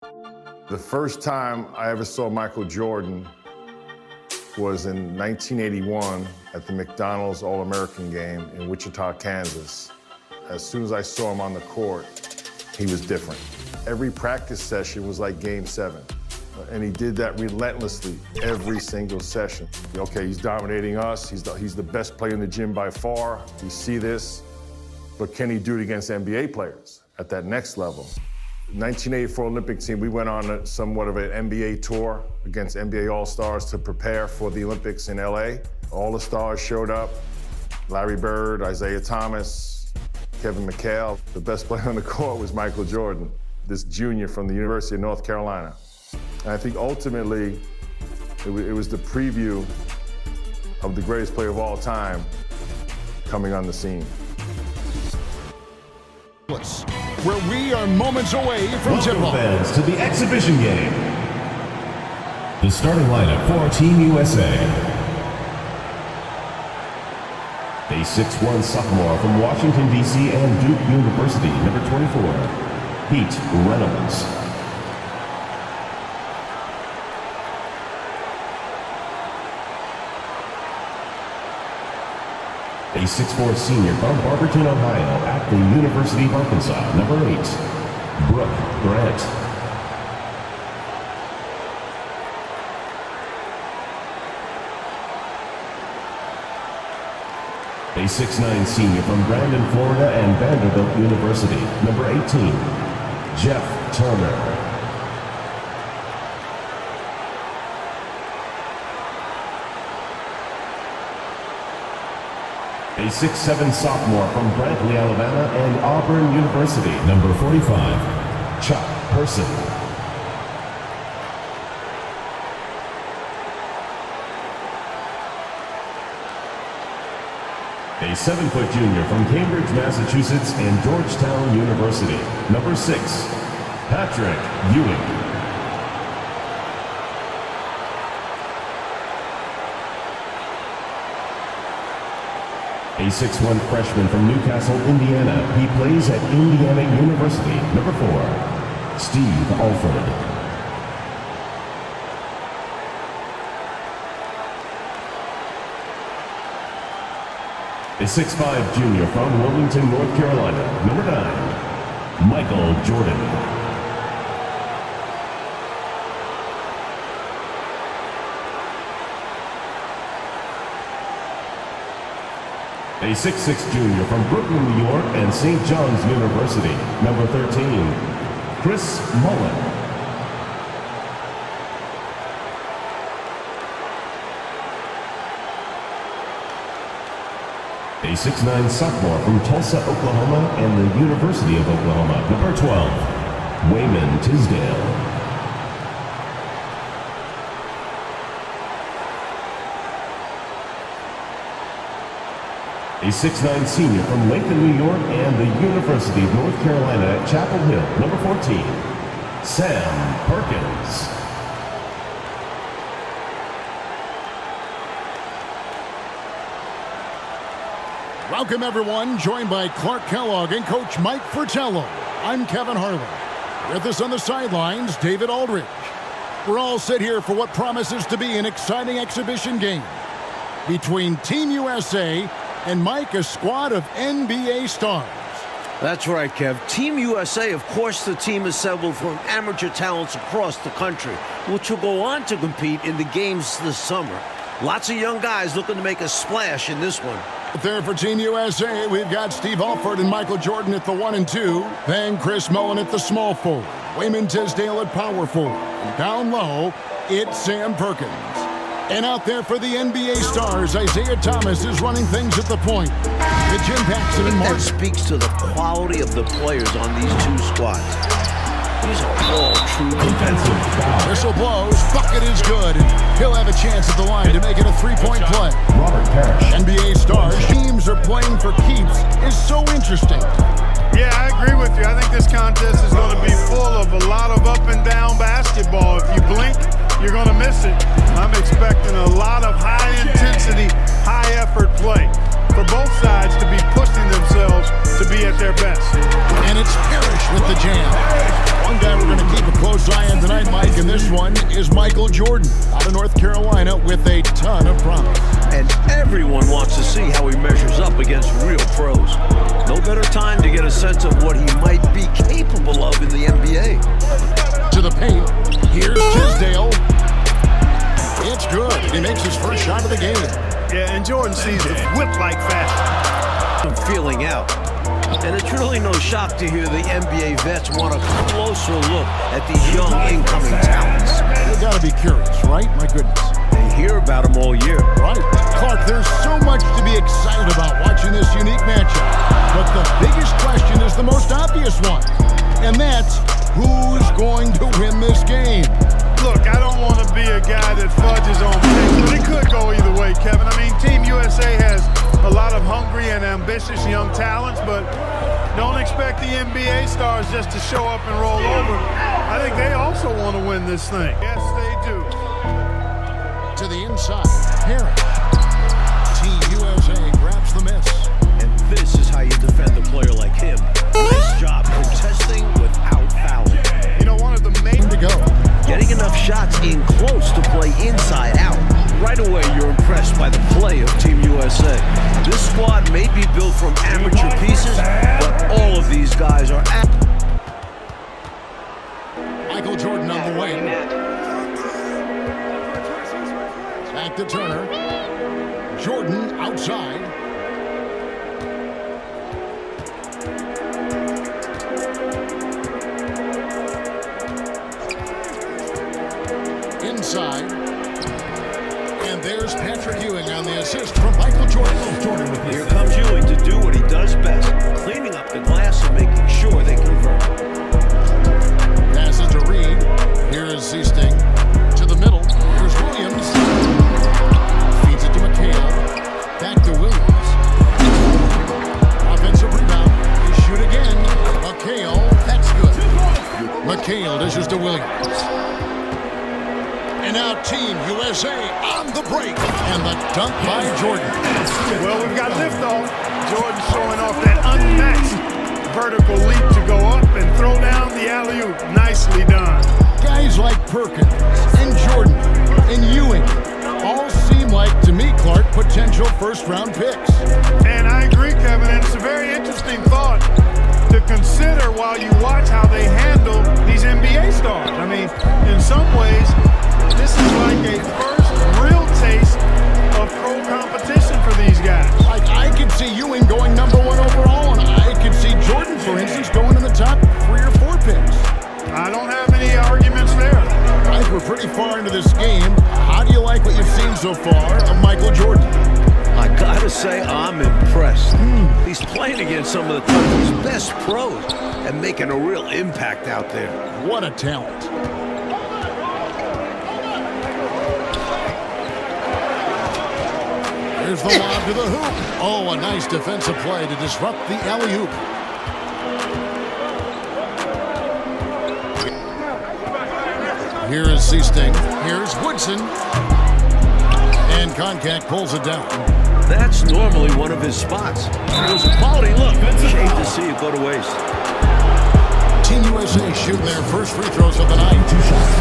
The first time I ever saw Michael Jordan was in 1981 at the McDonald's All-American game in Wichita, Kansas. As soon as I saw him on the court, he was different. Every practice session was like Game 7. And he did that relentlessly every single session. Okay, he's dominating us. He's the best player in the gym by far. We see this. But can he do it against NBA players at that next level? 1984 Olympic team, we went on somewhat of an NBA tour against NBA All-Stars to prepare for the Olympics in LA. All the stars showed up. Larry Bird, Isaiah Thomas, Kevin McHale. The best player on the court was Michael Jordan, this junior from the University of North Carolina. And I think ultimately, it was the preview of the greatest player of all time coming on the scene. Where we are moments away from tip-off. Welcome fans to the exhibition game. The starting lineup for Team USA. A 6'1" sophomore from Washington, D.C. and Duke University, number 24, Pete Reynolds. A 6'4" senior from Barberton, Ohio, at the University of Arkansas, number 8, Brooke Grant. A 6'9" senior from Brandon, Florida, and Vanderbilt University, number 18, Jeff Turner. A 6'7" sophomore from Brantley, Alabama, and Auburn University, number 45, Chuck Person. A 7-foot junior from Cambridge, Massachusetts, and Georgetown University, number 6, Patrick Ewing. A 6'1" freshman from Newcastle, Indiana. He plays at Indiana University. Number 4, Steve Alford. A 6'5" junior from Wilmington, North Carolina. Number 9, Michael Jordan. A 6'6" junior from Brooklyn, New York, and St. John's University, number 13, Chris Mullen. A 6'9" sophomore from Tulsa, Oklahoma, and the University of Oklahoma, number 12, Wayman Tisdale. A 6'9" senior from Lincoln, New York, and the University of North Carolina at Chapel Hill, number 14, Sam Perkins. Welcome, everyone. Joined by Clark Kellogg and Coach Mike Fratello. I'm Kevin Harlan. With us on the sidelines, David Aldridge. We're all set here for what promises to be an exciting exhibition game between Team USA and Mike, a squad of NBA stars. That's right, Kev. Team USA, of course, the team assembled from amateur talents across the country, which will go on to compete in the games this summer. Lots of young guys looking to make a splash in this one. There for Team USA, we've got Steve Alford and Michael Jordan at the 1 and 2, then Chris Mullen at the small forward, Wayman Tisdale at power forward, and down low, it's Sam Perkins. And out there for the NBA stars, Isaiah Thomas is running things at the point. The Jim Paxson and Mark. That speaks to the quality of the players on these two squads. These are all true defensive. Whistle blows, bucket is good, and he'll have a chance at the line to make it a three-point play. Robert Parrish. NBA stars, teams are playing for keeps is so interesting. Yeah, I agree with you. I think this contest is going to be full of a lot of up and down basketball. If you blink, you're going to miss it. I'm expecting a lot of high-intensity, high-effort play for both sides to be pushing themselves to be at their best. And it's Parrish with the jam. One guy we're going to keep a close eye in this one is Michael Jordan out of North Carolina with a ton of promise. And everyone wants to see how he measures up against real pros. No better time to get a sense of what he might be capable of in the NBA. To the paint, here's Tisdale. It's good. He makes his first shot of the game. Yeah, and Jordan sees the whip-like fashion. I'm feeling out. And it's really no shock to hear the NBA vets want a closer look at these young incoming talents. You gotta be curious, right? My goodness. They hear about them all year. Right. Clark, there's so much to be excited about watching this unique matchup. But the biggest question is the most obvious one. And that's who's going to win this game? Look, I don't want to be a guy that fudges on picks, but it could go either way, Kevin. I mean, Team USA has a lot of hungry and ambitious young talents, but don't expect the NBA stars just to show up and roll over. I think they also want to win this thing. Yes, they do. To the inside, Harris. Team USA grabs the miss. And this is how you defend a player like him. Nice job contesting without fouling. You know, one of the main To go. Getting enough shots in close to play inside out. Right away, you're impressed by the play of Team USA. This squad may be built from amateur pieces, but all of these guys are Michael Jordan on the wing. Back to Turner. Jordan outside. Inside. And there's Patrick Ewing on the assist from Michael Jordan. Here comes Ewing to do what he does best, cleaning up the glass and making sure they convert. Passes to Reed. Here is Seasting. To the middle. Here's Williams. Feeds it to McHale. Back to Williams. Offensive rebound. They shoot again. McHale. That's good. McHale dishes to Williams. And now Team USA on the break. And the dunk by Jordan. Well, we've got liftoff. Jordan showing off that unmatched vertical leap to go up and throw down the alley-oop. Nicely done. Guys like Perkins and Jordan and Ewing all seem like, to me, Clark, potential first-round picks. And I agree, Kevin, and it's a very interesting thought to consider while you watch how they handle these NBA stars. I mean, in some ways, this is like a first real taste of pro competition for these guys. Like, I could see Ewing going #1 overall, and I could see Jordan, for instance, going in the top 3 or 4 picks. I don't have any arguments there. I think we're pretty far into this game. How do you like what you've seen so far of Michael Jordan? I gotta say, I'm impressed. He's playing against some of the country's best pros and making a real impact out there. What a talent. Here's the lob to the hoop. Oh, a nice defensive play to disrupt the alley-oop. Here is Seasting. Here's Woodson. And Concact pulls it down. That's normally one of his spots. It was a quality look. Shame to see it go to waste. Team USA shooting their first free throws of the night. 2 shots.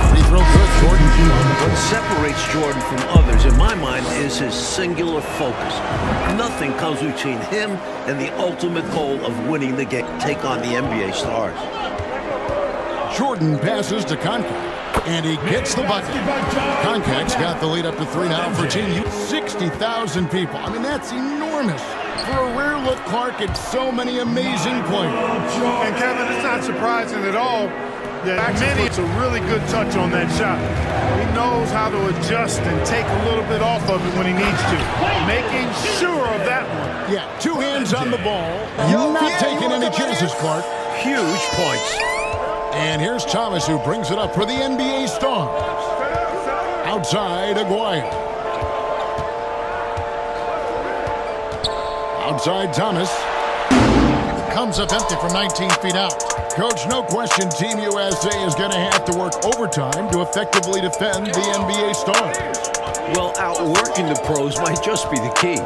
Free throw good, Jordan. What separates Jordan from others, in my mind, is his singular focus. Nothing comes between him and the ultimate goal of winning the game. Take on the NBA stars. Jordan passes to Concact, and he gets the bucket. Concact's got the lead up to 3 now for Team U. 60,000 people. I mean, that's enormous. For a rare look, Clark, at so many amazing players. And Kevin, it's not surprising at all that it's a really good touch on that shot. He knows how to adjust and take a little bit off of it when he needs to. Making sure of that one. Yeah, 2 hands on the ball. Not taking any chances, Clark. Huge points. And here's Thomas, who brings it up for the NBA Stars. Outside, Aguirre. Outside, Thomas. Comes up empty from 19 feet out. Coach, no question Team USA is going to have to work overtime to effectively defend the NBA stars. Well, outworking the pros might just be the key.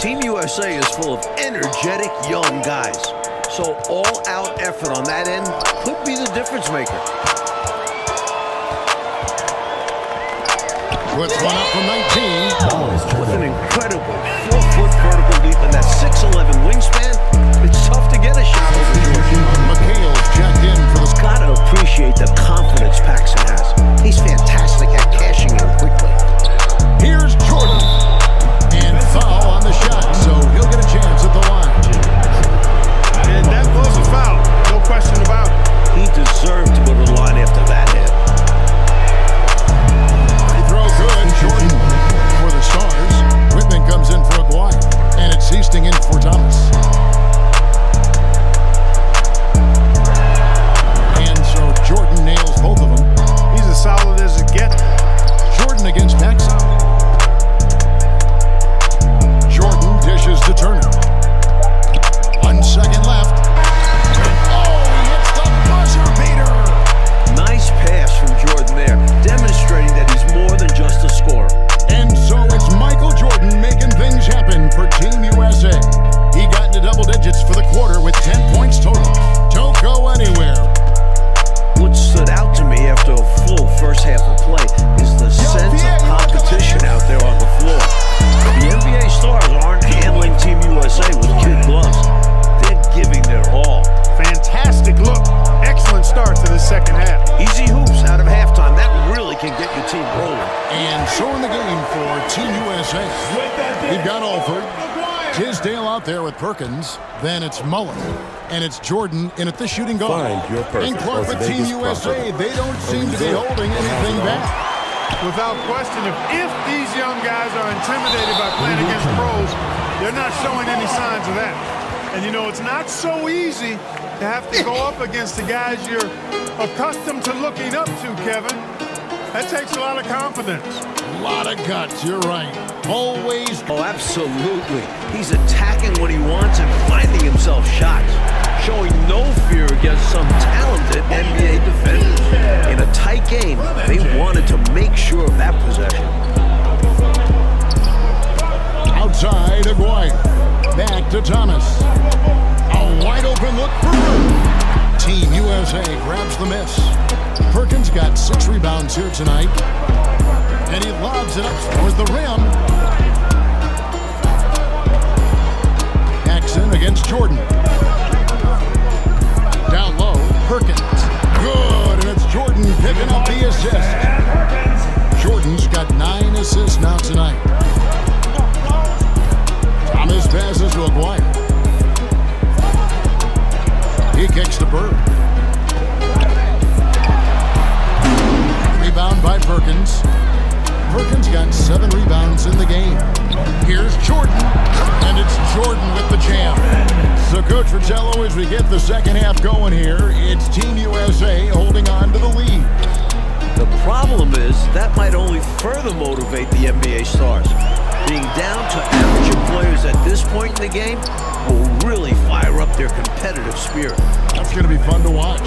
Team USA is full of energetic young guys. So all-out effort on that end could be the difference maker. Puts one up from 19. With an incredible 4-foot vertical leap and that 6'11" wingspan, it's tough to get a shot over Jordan. McHale's checked in for the Gotta appreciate the confidence Paxson has. He's fantastic at cashing in quickly. Here's Jordan. And foul on the shot, so he'll get a chance at the line. And that was a foul, no question about it. He deserved to go to the line after that hit. He throws good, Jordan for the Stars. Whitman comes in for Aguirre, and it's Easting in for Thomas. And so Jordan nails both of them. He's as solid as it gets. Jordan against Paxson. Jordan dishes to Turner. 1 second left. Oh, he hits the buzzer beater. Nice pass from Jordan there, demonstrating that he's more than just a scorer. And so it's Michael Jordan making things happen for Team USA. He got into double digits for the quarter with 10 points total. Don't go anywhere. What stood out to me after a full first half of play is the sense of competition out there on the floor. The NBA stars aren't handling Team USA with kid gloves. They're giving their all. Fantastic look. Excellent start to the second half. Easy hoops out of halftime. That really can get your team rolling. And so in the game for Team USA, we've got Alford, Tisdale out there with Perkins, then it's Mullen, and it's Jordan in at the shooting guard. And Clark with Team USA, they don't seem to be holding anything back. Without question, if these young guys are intimidated by playing against pros, they're not showing any signs of that. And you know, it's not so easy to have to go up against the guys you're accustomed to looking up to, Kevin. That takes a lot of confidence. A lot of guts, you're right. Always. Oh, absolutely. He's attacking what he wants and finding himself shots, showing no fear against some talented NBA defenders. In a tight game, they wanted to make sure of that possession. Outside, Aguirre. Back to Thomas. A wide open look for Bird. Team USA grabs the miss. Perkins got 6 rebounds here tonight. And he lobs it up towards the rim. Paxson against Jordan. Down low, Perkins. Good, and it's Jordan picking up the assist. Jordan's got 9 assists now tonight. Thomas passes to Aguirre. He kicks to Bird. Rebound by Perkins. Perkins got 7 rebounds in the game. Here's Jordan, and it's Jordan with the jam. So, Coach Fratello, as we get the second half going here, it's Team USA holding on to the lead. The problem is that might only further motivate the NBA stars. Being down to amateur players at this point in the game will really fire up their competitive spirit. That's going to be fun to watch.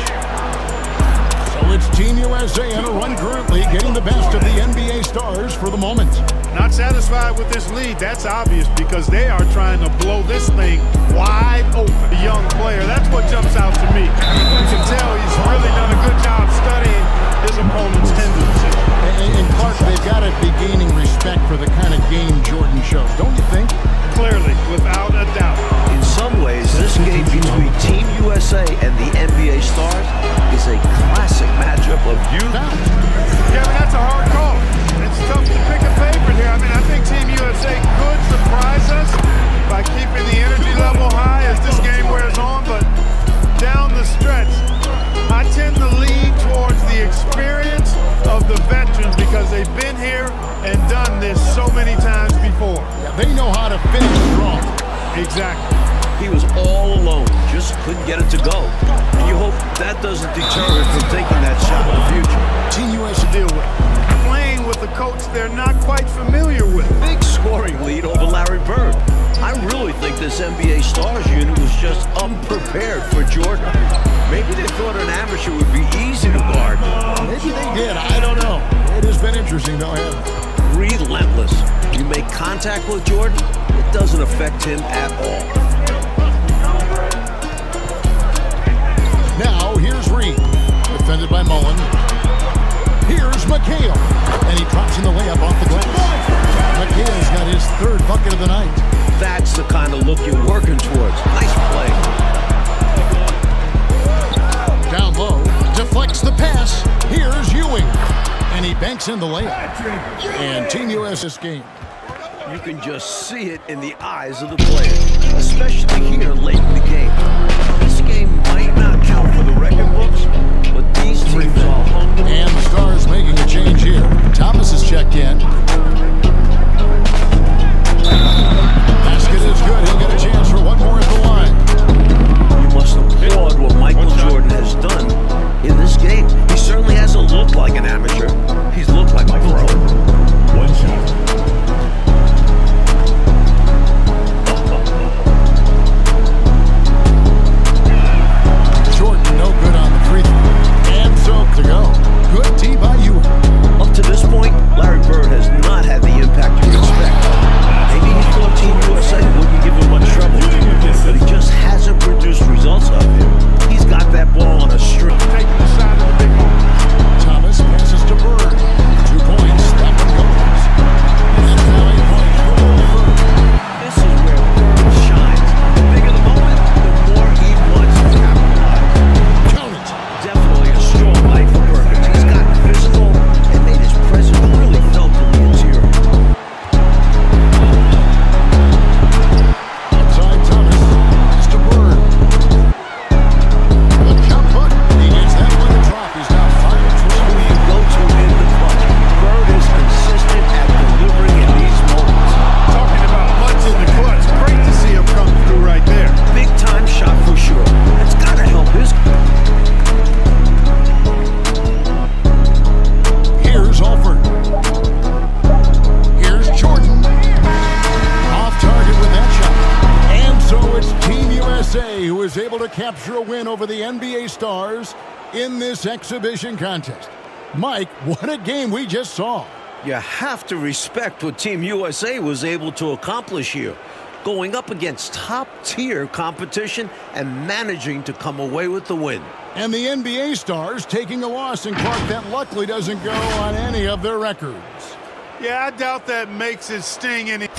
So it's Team USA on a run currently, getting the best of the NBA stars for the moment. Not satisfied with this lead, that's obvious, because they are trying to blow this thing wide open. The young player, that's what jumps out to me. You can tell he's really done a good job studying his opponent's tendencies. And Clark, they've got to be gaining respect for the kind of game Jordan shows, don't you think? Clearly, without a doubt. In some ways, this game between Team USA and the NBA stars is a classic matchup of youth. Kevin, that's a hard call. It's tough to pick a favorite here. I mean, I think Team USA could surprise us by keeping the energy level high as this game wears on, but down the stretch, I tend to lean towards the experience of the veterans because they've been here and done this so many times before. Yeah, they know how to finish strong. Exactly. He was all alone, just couldn't get it to go. And you hope that doesn't deter him from taking that shot in the future. Team US to deal with. Playing with a coach they're not quite familiar with. Big scoring lead over Larry Bird. I really think this NBA Stars unit was just unprepared for Jordan. Maybe they thought an amateur would be easy to guard. Maybe they did, I don't know. It has been interesting, though, hasn't it? Relentless. You make contact with Jordan, it doesn't affect him at all. defended by Mullen. Here's McHale, and he drops in the layup off the glass. McHale's got his third bucket of the night. That's the kind of look you're working towards. Nice play. Down low, deflects the pass. Here's Ewing, and he banks in the layup. And Team US's game. You can just see it in the eyes of the players, especially here late in the game. This game might not count for the record books, but these teams are hungry. And the Stars making a change here. Thomas has checked in. Basket is good. He'll get a chance for one more at the line. You must applaud what Michael Jordan has done in this game. He certainly hasn't looked like an amateur. He's looked like a pro. One shot. Jordan no good on the free throw. And so to go. Good tee by Ewing. Up to this point, Larry Bird has not had the impact you expect. Maybe he thought Team USA wouldn't give him much trouble, but he just hasn't produced results out here. He's got that ball on a string. Taking the side of the big moment. Thomas passes to Bird. 2 points. That one goes. And now 8 points for Bird. This is where Bird shines. The bigger the moment, the more he wants to capitalize. Count it. Definitely a strong night for Perkins. He's gotten physical and made his presence really felt in the interior. Outside Thomas. Pass to Bird. The jump hook. He gets that one to drop. He's now 5 Who you go to in the clutch. Bird is consistent at delivering in these moments. Talking about clutch in the clutch. Great to see him come through right there. Big time shot for sure. That's got to help his. Here's Alford. Here's Jordan. Off target with that shot. And so it's Team USA who is able to capture a win over the NBA Stars in this exhibition contest. Mike, what a game we just saw. You have to respect what Team USA was able to accomplish here. Going up against top-tier competition and managing to come away with the win. And the NBA Stars taking a loss in Clark that luckily doesn't go on any of their records. Yeah, I doubt that makes it sting any.